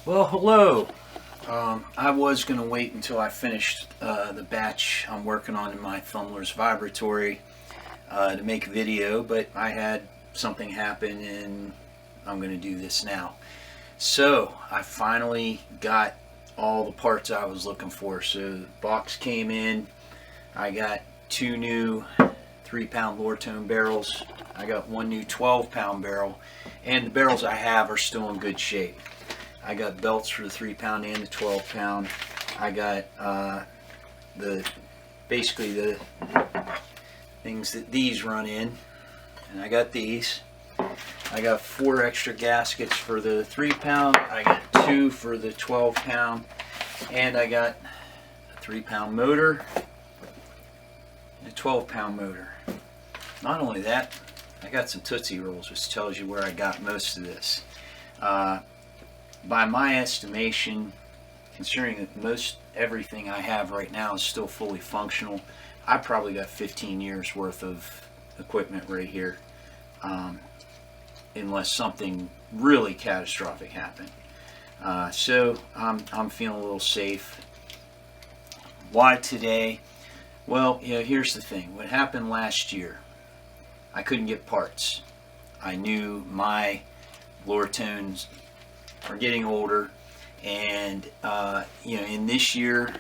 Well, hello. I was going to wait until I finished the batch I'm working on in my Thumbler's Vibratory to make a video, but I had something happen and I'm going to do this now. So, I finally got all the parts I was looking for. So, the box came in. I got two new 3-pound Lortone barrels. I got one new 12-pound barrel, and the barrels I have are still in good shape. I got belts for the 3-pound and the 12-pound. I got basically the things that these run in, and I got these. I got 4 extra gaskets for the 3-pound. I got 2 for the 12-pound, and I got a 3-pound motor and a 12-pound motor. Not only that, I got some Tootsie Rolls, which tells you where I got most of this. By my estimation, considering that most everything I have right now is still fully functional, I probably got 15 years worth of equipment right here, unless something really catastrophic happened. So I'm feeling a little safe. Why today? Well, here's the thing. What happened last year, I couldn't get parts. I knew my Lortones are getting older, and in this year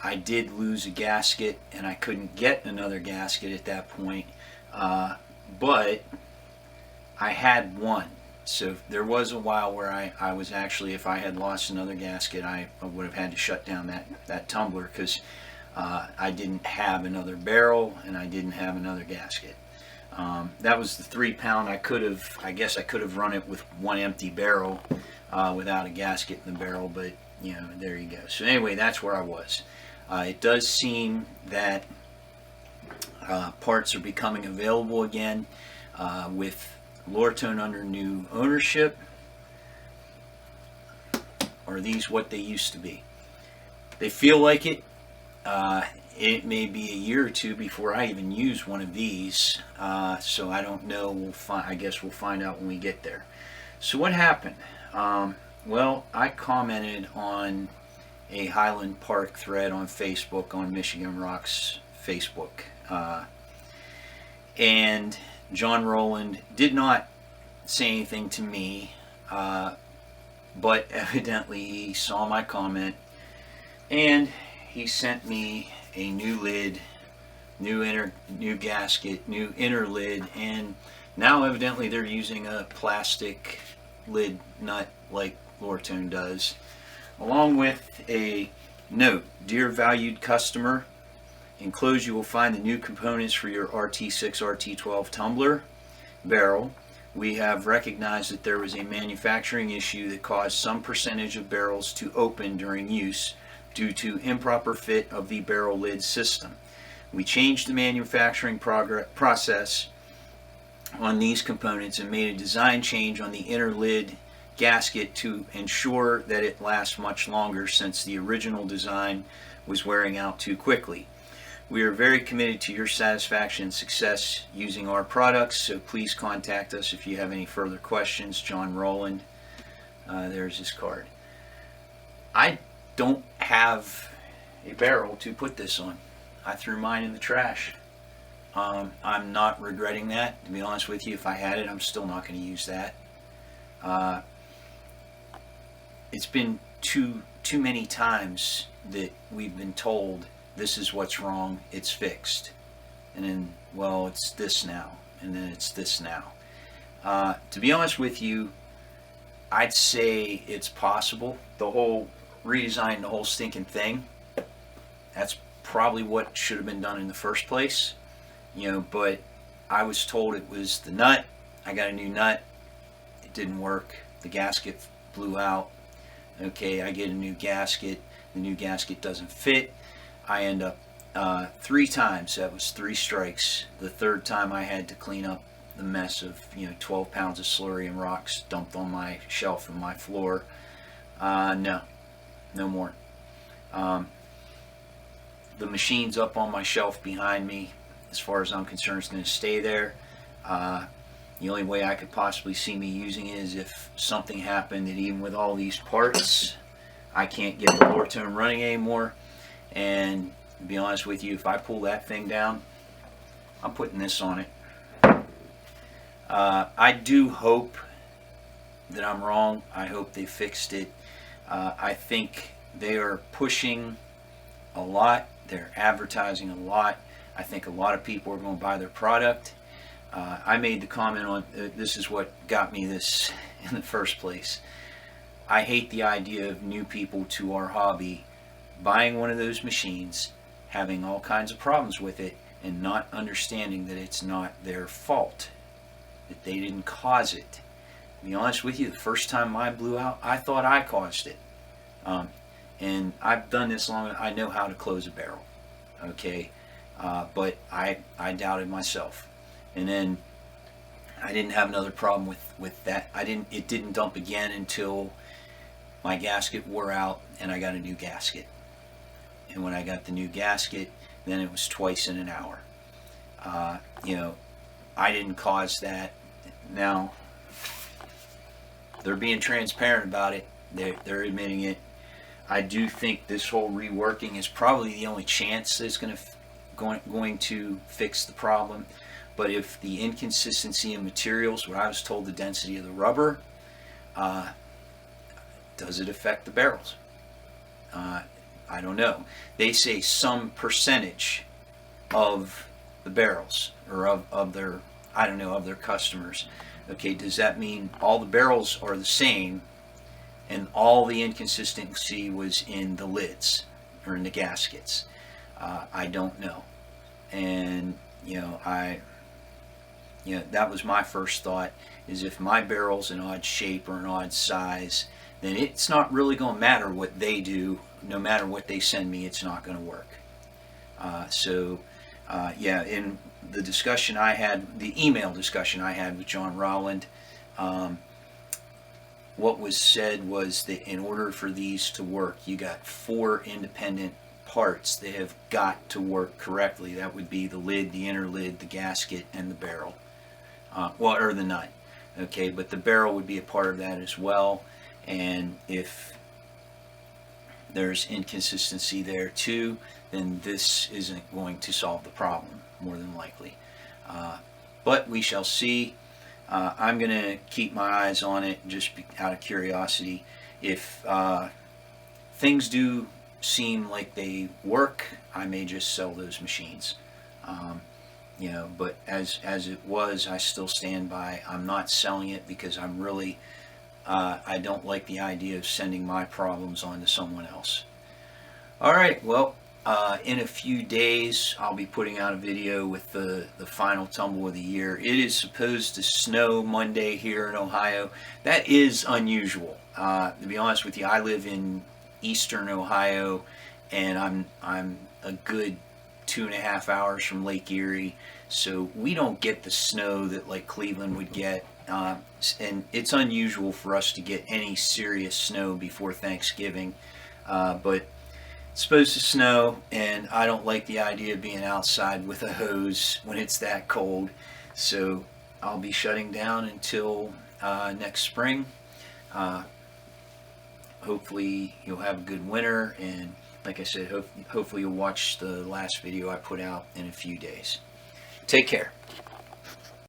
I did lose a gasket and I couldn't get another gasket at that point, but I had one. So there was a while where I was actually, if I had lost another gasket, I would have had to shut down that tumbler, because I didn't have another barrel and I didn't have another gasket. That was the 3-pound. I guess I could have run it with one empty barrel without a gasket in the barrel, but there you go. So anyway, that's where I was. It does seem that parts are becoming available again with Lortone under new ownership. Are these what they used to be? They feel like it. It may be a year or two before I even use one of these, so I don't know. I guess we'll find out when we get there. So what happened? Well, I commented on a Highland Park thread on Facebook, on Michigan Rock's Facebook, and John Rowland did not say anything to me, but evidently he saw my comment and he sent me a new lid, new gasket, new inner lid, and now evidently they're using a plastic lid nut like Lortone does, along with a note: "Dear valued customer, enclosed you will find the new components for your RT6 RT12 tumbler barrel. We have recognized that there was a manufacturing issue that caused some percentage of barrels to open during use due to improper fit of the barrel lid system. We changed the manufacturing process on these components and made a design change on the inner lid gasket to ensure that it lasts much longer, since the original design was wearing out too quickly. We are very committed to your satisfaction and success using our products, so please contact us if you have any further questions. John Rowland." There's his card. I don't have a barrel to put this on. I threw mine in the trash. I'm not regretting that, to be honest with you. If I had it, I'm still not going to use that. It's been too many times that we've been told this is what's wrong, it's fixed, and then, well, it's this now, and then it's this now. To be honest with you, I'd say it's possible. The whole redesign, the whole stinking thing, that's probably what should have been done in the first place, but I was told it was the nut. I got a new nut, it didn't work, the gasket blew out. Okay, I get a new gasket, the new gasket doesn't fit. I end up 3 times, that was 3 strikes. The third time I had to clean up the mess of 12 pounds of slurry and rocks dumped on my shelf and my floor. No more. The machine's up on my shelf behind me. As far as I'm concerned, it's going to stay there. The only way I could possibly see me using it is if something happened that even with all these parts, I can't get the Lortone running anymore. And to be honest with you, if I pull that thing down, I'm putting this on it. I do hope that I'm wrong. I hope they fixed it. I think they are pushing a lot. They're advertising a lot. I think a lot of people are going to buy their product. I made the comment on, this is what got me this in the first place. I hate the idea of new people to our hobby buying one of those machines, having all kinds of problems with it, and not understanding that it's not their fault, that they didn't cause it. To be honest with you, the first time mine blew out, I thought I caused it. And I've done this long, I know how to close a barrel, okay? But I doubted myself. And then I didn't have another problem with that. It didn't dump again until my gasket wore out and I got a new gasket. And when I got the new gasket, then it was twice in an hour. You know, I didn't cause that. Now, they're being transparent about it. They're admitting it. I do think this whole reworking is probably the only chance that's going to fix the problem. But if the inconsistency in materials, what I was told the density of the rubber, does it affect the barrels? I don't know. They say some percentage of the barrels, or of their, I don't know, of their customers. Okay, does that mean all the barrels are the same and all the inconsistency was in the lids or in the gaskets? I don't know. And that was my first thought, is if my barrel's an odd shape or an odd size, then it's not really going to matter what they do. No matter what they send me, it's not going to work. Yeah, in the discussion I had, the email discussion I had with John Rowland, what was said was that in order for these to work, you got 4 independent parts that have got to work correctly. That would be the lid, the inner lid, the gasket, and the barrel. Or the nut. Okay, but the barrel would be a part of that as well. And if there's inconsistency there too, then this isn't going to solve the problem, more than likely. But we shall see. I'm going to keep my eyes on it just out of curiosity. If things do seem like they work, I may just sell those machines. But as it was, I still stand by. I'm not selling it because I'm really, I don't like the idea of sending my problems on to someone else. All right, well, in a few days, I'll be putting out a video with the final tumble of the year. It is supposed to snow Monday here in Ohio. That is unusual. To be honest with you, I live in eastern Ohio, and I'm a good 2.5 hours from Lake Erie, so we don't get the snow that like Cleveland would get, and it's unusual for us to get any serious snow before Thanksgiving, but it's supposed to snow, and I don't like the idea of being outside with a hose when it's that cold, so I'll be shutting down until next spring. Hopefully you'll have a good winter, and like I said, hopefully you'll watch the last video I put out in a few days. Take care.